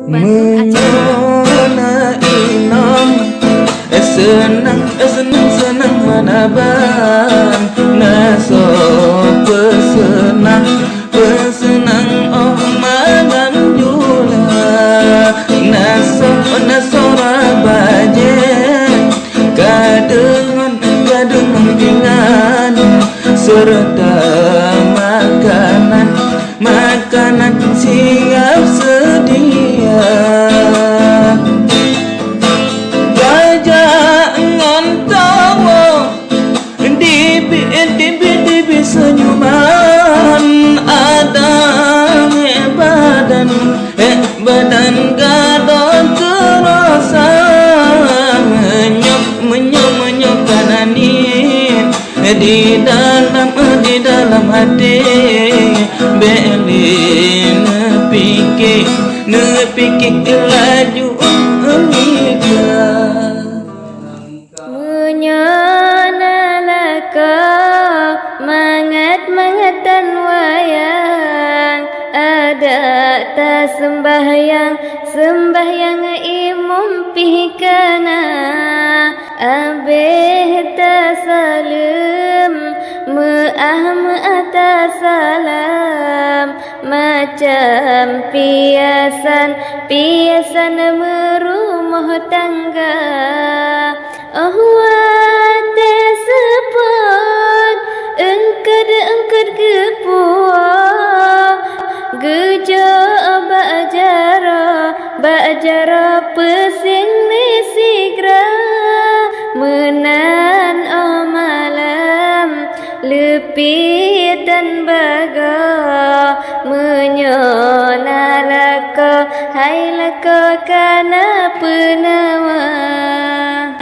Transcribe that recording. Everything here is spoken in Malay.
Bandung Menyona inom senang manaban naso pesenang oh magang jula naso rabaje kadengan dengan serta makanan siap sedia. Dibi senyuman ada badan gadon terasa menyok kanani di dalam hati beli nepikir laju mangat-mangatan wayang ada ta sembahyang imum pihkana abeh ta salam me'ata salam macam piasan merumah tangga ahwate sepot engkar kepuah geja ba'jara pesing nisigra menan malam lepitan baga menyona laka hai laka kana penawa